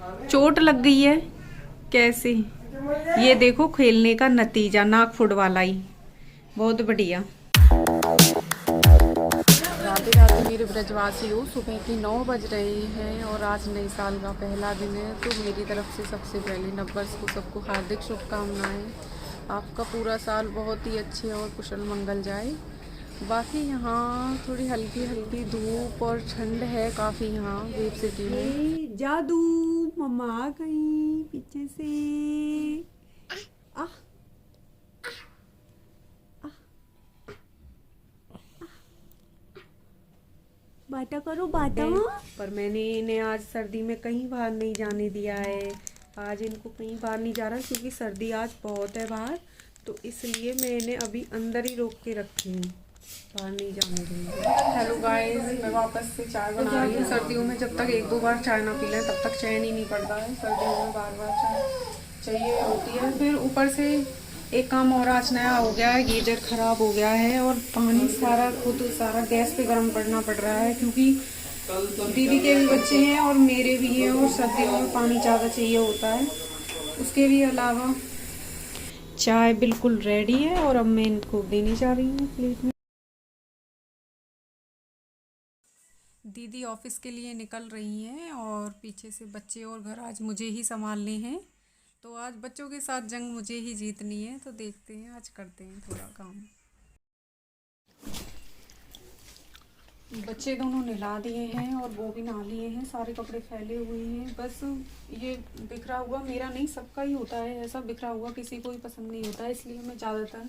चोट लग गई है कैसे? ये देखो खेलने का नतीजा, नाक फुट वाला ही। बहुत बढ़िया। राधे राधे मेरे ब्रजवासियों, सुबह की 9 बज रही हैं और आज नए साल का पहला दिन है। तो मेरी तरफ से सबसे पहले नववर्ष को सबको हार्दिक शुभकामनाएं। आपका पूरा साल बहुत ही अच्छे और कुशल मंगल जाए। बाकी यहाँ थोड़ी हल्की हल्की धूप और ठंड है काफ़ी यहाँ वेब सिटी में। जादू मम्मा आ गई पीछे से। आ, बाटा करो बाटा। पर मैंने इन्हें आज सर्दी में कहीं बाहर नहीं जाने दिया है। आज इनको कहीं बाहर नहीं जा रहा क्योंकि सर्दी आज बहुत है बाहर, तो इसलिए मैं इन्हें अभी अंदर ही रोक के रखी हूँ, बाहर नहीं जाने दूँगी। हेलो गाइस, मैं वापस से चाय बना रही हूँ। सर्दियों में जब तक 1-2 बार चाय ना पी लें तब तक चैन ही नहीं पड़ता है। सर्दियों में बार बार चाय चाहिए होती है। फिर ऊपर से एक काम और आज नया हो गया है, गीजर ख़राब हो गया है और पानी सारा गैस पे गर्म करना पड़ रहा है क्योंकि दीदी के भी बच्चे हैं और मेरे भी हैं और सर्दियों में पानी ज़्यादा चाहिए होता है। उसके भी अलावा चाय बिल्कुल रेडी है और अब मैं इनको देने जा रही हूँ प्लेट में। दीदी ऑफिस के लिए निकल रही हैं और पीछे से बच्चे और घर आज मुझे ही संभालने हैं। तो आज बच्चों के साथ जंग मुझे ही जीतनी है, तो देखते हैं, आज करते हैं थोड़ा काम। बच्चे दोनों नहला दिए हैं और वो भी नहा लिए हैं। सारे कपड़े फैले हुए हैं। बस ये बिखरा हुआ मेरा नहीं, सबका ही होता है ऐसा बिखरा हुआ, किसी को ही पसंद नहीं होता, इसलिए मैं ज़्यादातर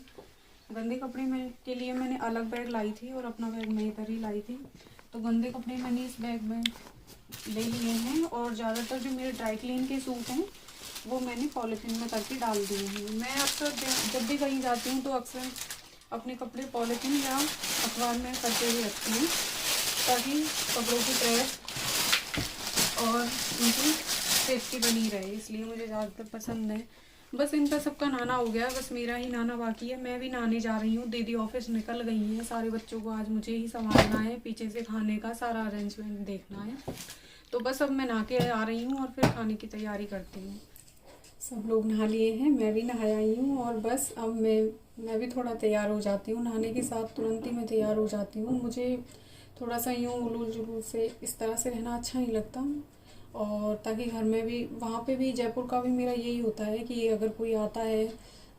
गंदे कपड़े के लिए मैंने अलग बैग लाई थी और अपना बैग मैं इधर ही लाई थी। तो गंदे कपड़े मैंने इस बैग में ले लिए हैं और ज़्यादातर जो मेरे ड्राई क्लीन के सूट हैं वो मैंने पॉलीथीन में करके डाल दिए हैं। मैं अक्सर जब भी कहीं जाती हूँ तो अक्सर अपने कपड़े पॉलीथीन या अखबार में करके ही रखती हूँ ताकि कपड़ों की प्रेस और उनकी सेफ्टी बनी रहे, इसलिए मुझे ज़्यादातर पसंद है। बस इनका सबका नहाना हो गया, बस मेरा ही नहाना बाकी है। मैं भी नहाने जा रही हूँ। दीदी ऑफिस निकल गई हैं, सारे बच्चों को आज मुझे ही संभालना है, पीछे से खाने का सारा अरेंजमेंट देखना है। तो बस अब मैं नहा के आ रही हूँ और फिर खाने की तैयारी करती हूँ। सब लोग नहा लिए हैं, मैं भी नहा आई हूँ और बस अब मैं भी थोड़ा तैयार हो जाती हूँ। नहाने के साथ तुरंत ही मैं तैयार हो जाती हूँ। मुझे थोड़ा सा यूँ उलूल जुलूल से इस तरह से रहना अच्छा नहीं लगता, और ताकि घर में भी, वहाँ पे भी जयपुर का भी मेरा यही होता है कि अगर कोई आता है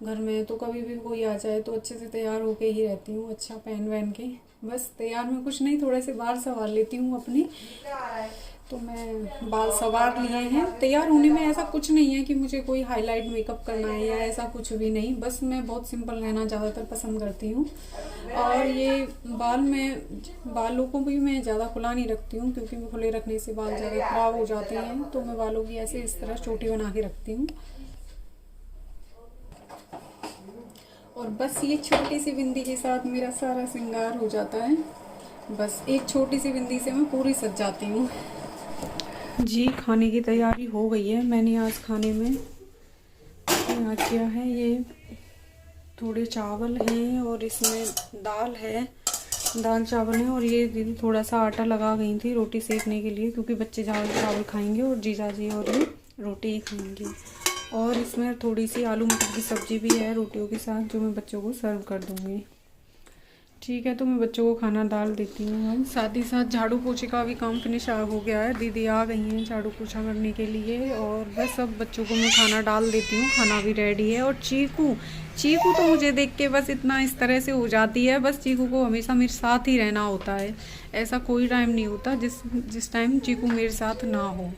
घर में तो कभी भी कोई आ जाए तो अच्छे से तैयार होके ही रहती हूँ, अच्छा पहन वहन के। बस तैयार में कुछ नहीं, थोड़े से बाल संवार लेती हूँ अपने। तो मैं बाल संवार लिए हैं। तैयार होने में ऐसा कुछ नहीं है कि मुझे कोई हाईलाइट मेकअप करना है या ऐसा कुछ भी नहीं, बस मैं बहुत सिंपल रहना ज़्यादातर पसंद करती हूँ। और ये बालों को भी मैं ज़्यादा खुला नहीं रखती हूँ क्योंकि मैं खुले रखने से बाल ज़्यादा खराब हो जाते हैं, तो मैं बालों की ऐसे इस तरह चोटी बना के रखती हूँ। और बस ये छोटी सी बिंदी के साथ मेरा सारा श्रृंगार हो जाता है। बस एक छोटी सी बिंदी से मैं पूरी सज जाती हूँ। जी खाने की तैयारी हो गई है। मैंने आज खाने में क्या किया है, ये थोड़े चावल हैं और इसमें दाल है, दाल चावल है। और ये दीदी थोड़ा सा आटा लगा गई थी रोटी सेकने के लिए क्योंकि बच्चे चावल खाएंगे और जीजा जी और ये रोटी ही खाएंगे। और इसमें थोड़ी सी आलू मटर की सब्जी भी है रोटियों के साथ, जो मैं बच्चों को सर्व कर दूँगी। ठीक है, तो मैं बच्चों को खाना डाल देती हूँ। हम साथ ही साथ झाड़ू पोछे का भी काम फिनिश हो गया है। दीदी आ गई हैं झाड़ू पोछा करने के लिए और बस अब बच्चों को मैं खाना डाल देती हूँ। खाना भी रेडी है। और चीकू तो मुझे देख के बस इतना इस तरह से हो जाती है। बस चीकू को हमेशा मेरे साथ ही रहना होता है, ऐसा कोई टाइम नहीं होता जिस टाइम चीकू मेरे साथ ना हो।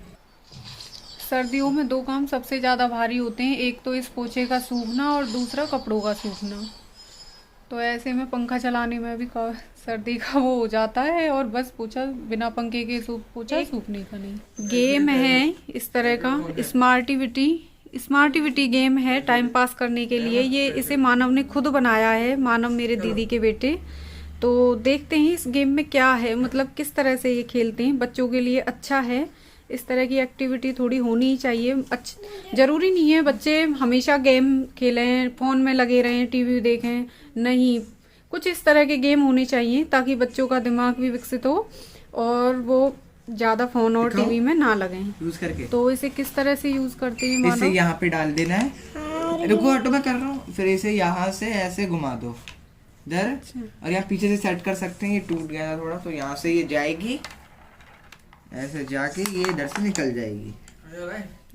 सर्दियों में 2 काम सबसे ज़्यादा भारी होते हैं, एक तो इस पोछे का सूखना और दूसरा कपड़ों का सूखना। तो ऐसे में पंखा चलाने में भी सर्दी का वो हो जाता है और बस पोछा बिना पंखे के पोछा सूखने का नहीं। गेम है इस तरह का, स्मार्टिविटी गेम है टाइम पास करने के लिए। ये इसे मानव ने खुद बनाया है, मानव मेरे दीदी के बेटे। तो देखते हैं इस गेम में क्या है, मतलब किस तरह से ये खेलते हैं। बच्चों के लिए अच्छा है, इस तरह की एक्टिविटी थोड़ी होनी ही चाहिए। जरूरी नहीं है बच्चे हमेशा गेम खेलें, फ़ोन में लगे रहें, टीवी देखें, नहीं, कुछ इस तरह के गेम होने चाहिए ताकि बच्चों का दिमाग भी विकसित हो और वो ज्यादा फोन और टीवी में ना लगे यूज करके। तो इसे किस तरह से यूज करते हैं? इसे यहाँ पे डाल देना है, रुको ऑटो में कर रहा हूँ। फिर इसे यहाँ से ऐसे घुमा दो इधर, और यहाँ पीछे से सेट कर सकते हैं। ये टूट गया था थोड़ा, तो यहाँ से ये जाएगी ऐसे जाके ये इधर से निकल जाएगी।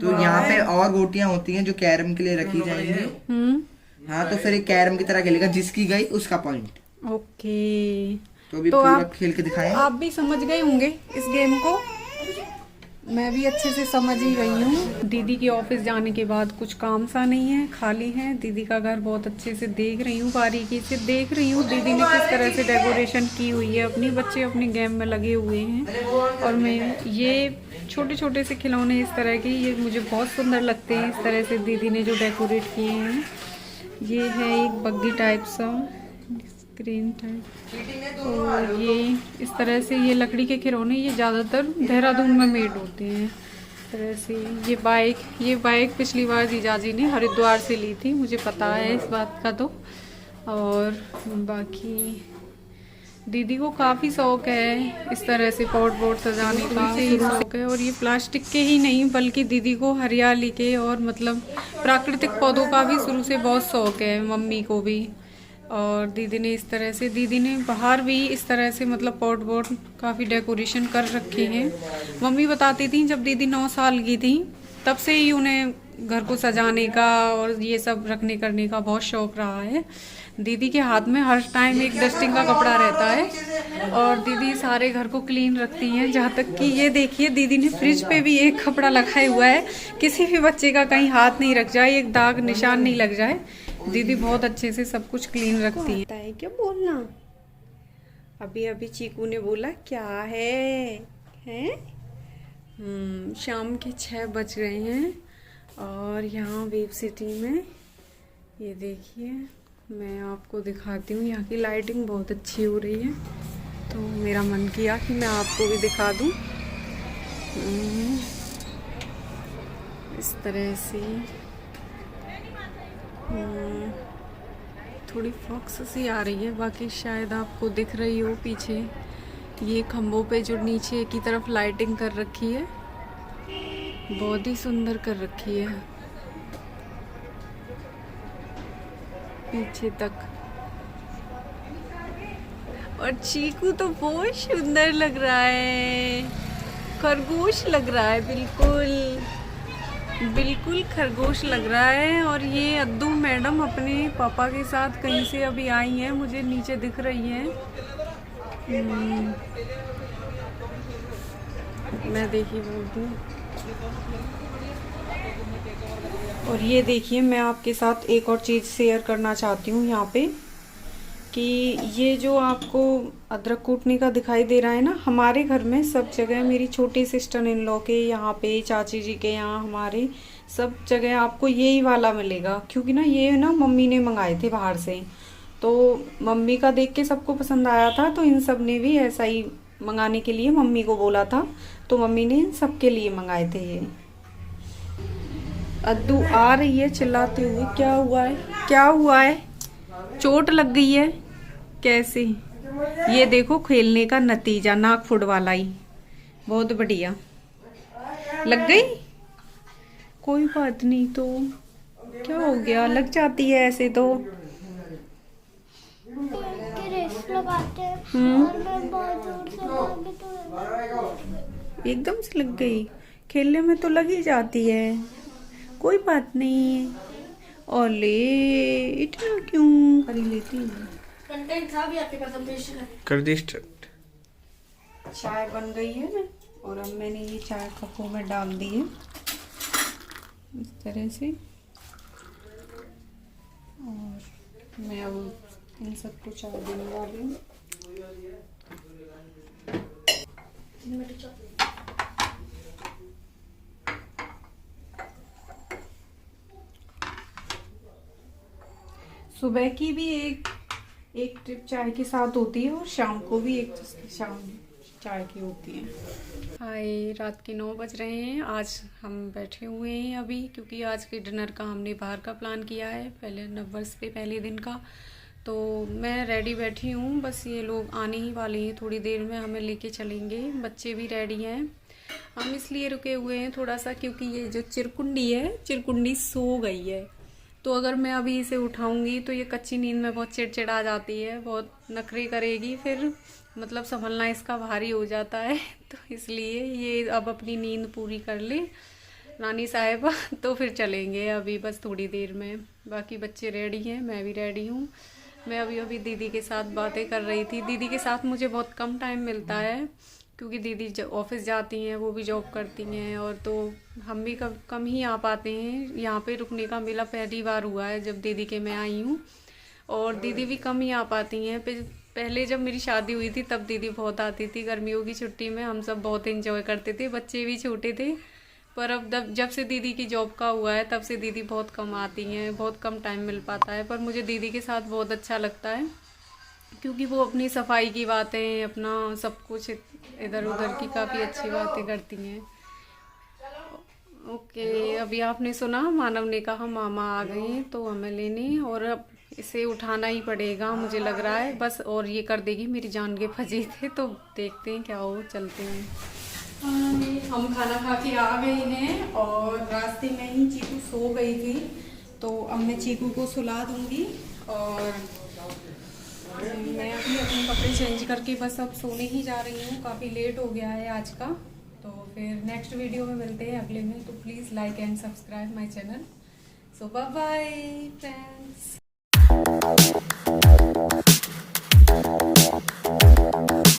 तो यहाँ पे और गोटियां होती हैं जो कैरम के लिए रखी जाएंगी। हाँ, तो फिर एक कैरम की तरह खेलेगा, जिसकी गई उसका पॉइंट। ओके, तो अभी तो पूरा आप खेल के दिखाएं। आप भी समझ गए होंगे इस गेम को। मैं भी अच्छे से समझ ही गई हूँ। दीदी के ऑफिस जाने के बाद कुछ काम सा नहीं है, खाली है। दीदी का घर बहुत अच्छे से देख रही हूँ, बारीकी से देख रही हूँ दीदी ने किस तरह से डेकोरेशन की हुई है। अपनी बच्चे अपने गेम में लगे हुए हैं, और मैं ये छोटे छोटे से खिलौने इस तरह के, ये मुझे बहुत सुंदर लगते हैं। इस तरह से दीदी ने जो डेकोरेट किए हैं, ये है एक बग्गी टाइप सा, स्क्रीन टाइप। और ये इस तरह से ये लकड़ी के खिलौने, ये ज़्यादातर देहरादून में मेड होते हैं इस तरह से। ये बाइक पिछली बार जीजाजी ने हरिद्वार से ली थी, मुझे पता है इस बात का। तो और बाकी दीदी को काफ़ी शौक है इस तरह से पॉट वॉट सजाने का, शौक है। और ये प्लास्टिक के ही नहीं, बल्कि दीदी को हरियाली के और मतलब प्राकृतिक पौधों का भी शुरू से बहुत शौक है, मम्मी को भी। और दीदी ने इस तरह से, दीदी ने बाहर भी इस तरह से मतलब पॉट वॉट काफ़ी डेकोरेशन कर रखे हैं। मम्मी बताती थी जब दीदी 9 साल की थी, तब से ही उन्हें घर को सजाने का और ये सब रखने करने का बहुत शौक रहा है। दीदी के हाथ में हर टाइम एक डस्टिंग का कपड़ा रहता है, और दीदी सारे घर को क्लीन रखती हैं। जहाँ तक कि ये देखिए, दीदी ने फ्रिज पे भी एक कपड़ा लगाया हुआ है, किसी भी बच्चे का कहीं हाथ नहीं रख जाए, एक दाग निशान नहीं लग जाए। दीदी बहुत अच्छे से सब कुछ क्लीन रखती है। क्या बोलना? अभी अभी चीकू ने बोला क्या है? शाम के 6 बज रहे हैं, और यहाँ वेब सिटी में ये देखिए, मैं आपको दिखाती हूँ। यहाँ की लाइटिंग बहुत अच्छी हो रही है, तो मेरा मन किया कि मैं आपको भी दिखा दूँ। इस तरह से थोड़ी फॉक्स सी आ रही है, बाकी शायद आपको दिख रही हो पीछे। ये खम्भों पे जो नीचे की तरफ लाइटिंग कर रखी है, बहुत ही सुंदर कर रखी है पीछे तक। और चीकू तो बहुत सुंदर लग रहा है, खरगोश लग रहा है, बिल्कुल खरगोश लग रहा है। और ये अद्दू मैडम अपने पापा के साथ कहीं से अभी आई हैं, मुझे नीचे दिख रही है। मैं देखिए बोलती हूँ। और ये देखिए, मैं आपके साथ एक और चीज़ शेयर करना चाहती हूँ यहाँ पे, कि ये जो आपको अदरक कूटने का दिखाई दे रहा है ना, हमारे घर में सब जगह, मेरी छोटी सिस्टर इन लॉ के यहाँ पे, चाची जी के यहाँ, हमारे सब जगह आपको यही वाला मिलेगा। क्योंकि ना ये ना मम्मी ने मंगाए थे बाहर से, तो मम्मी का देख के सबको पसंद आया था, तो इन सब ने भी ऐसा ही मंगाने के लिए मम्मी को बोला था, तो मम्मी ने इन सबके लिए मंगाए थे ये। अद्दू आ रही है चिल्लाते हुए, क्या हुआ है, क्या हुआ है, चोट लग गई है कैसे? ये देखो खेलने का नतीजा, नाक फुट वाला ही, बहुत बढ़िया लग गई। कोई बात नहीं, तो क्या हो गया, लग जाती है ऐसे तो। एकदम से लग गई, खेलने में तो लग ही जाती है, कोई बात नहीं। ओले इतना क्यों करी लेती है? कंटेंट था भी आपके पास, हम पेश कर दी स्टार्ट। चाय बन गई है, और अब मैंने ये चाय कपों में डाल दी है इस तरह से। और मैं अब इन सबको चाय देने वाली हूँ। सुबह की भी एक ट्रिप चाय के साथ होती है, और शाम को भी एक शाम चाय की होती है। हाय, रात के 9 बज रहे हैं। आज हम बैठे हुए हैं अभी, क्योंकि आज के डिनर का हमने बाहर का प्लान किया है, पहले नववर्ष पे पहले दिन का। तो मैं रेडी बैठी हूँ, बस ये लोग आने ही वाले हैं, थोड़ी देर में हमें लेके चलेंगे। बच्चे भी रेडी हैं। हम इसलिए रुके हुए हैं थोड़ा सा क्योंकि ये जो चिरकुंडी है, चिरकुंडी सो गई है। तो अगर मैं अभी इसे उठाऊंगी तो ये कच्ची नींद में बहुत चिड़चिड़ा जाती है, बहुत नखरे करेगी, फिर मतलब संभलना इसका भारी हो जाता है। तो इसलिए ये अब अपनी नींद पूरी कर ले नानी साहिबा, तो फिर चलेंगे अभी बस थोड़ी देर में। बाकी बच्चे रेडी हैं, मैं भी रेडी हूँ। मैं अभी दीदी के साथ बातें कर रही थी। दीदी के साथ मुझे बहुत कम टाइम मिलता है क्योंकि दीदी ऑफिस जाती हैं, वो भी जॉब करती हैं, और तो हम भी कम ही आ पाते हैं। यहाँ पे रुकने का मेरा पहली बार हुआ है जब दीदी के मैं आई हूँ, और दीदी भी कम ही आ पाती हैं। पहले जब मेरी शादी हुई थी तब दीदी बहुत आती थी। गर्मियों की छुट्टी में हम सब बहुत एंजॉय करते थे, बच्चे भी छोटे थे। पर अब जब से दीदी की जॉब का हुआ है तब से दीदी बहुत कम आती हैं, बहुत कम टाइम मिल पाता है। पर मुझे दीदी के साथ बहुत अच्छा लगता है क्योंकि वो अपनी सफाई की बातें, अपना सब कुछ इधर उधर की काफ़ी अच्छी बातें करती हैं। ओके, अभी आपने सुना मानव ने कहा मामा आ गए हैं तो हमें लेने, और अब इसे उठाना ही पड़ेगा मुझे लग रहा है बस, और ये कर देगी मेरी जान के फजे थे। तो देखते हैं क्या हो, चलते हैं। हम खाना खा के आ गए हैं और रास्ते में ही चीकू सो गई थी, तो अब मैं चीकू को सुला दूंगी और मैं अभी अपने कपड़े चेंज करके बस अब सोने ही जा रही हूँ। काफ़ी लेट हो गया है आज का। तो फिर नेक्स्ट वीडियो में मिलते हैं अगले में। तो please like and subscribe my channel. So bye bye friends.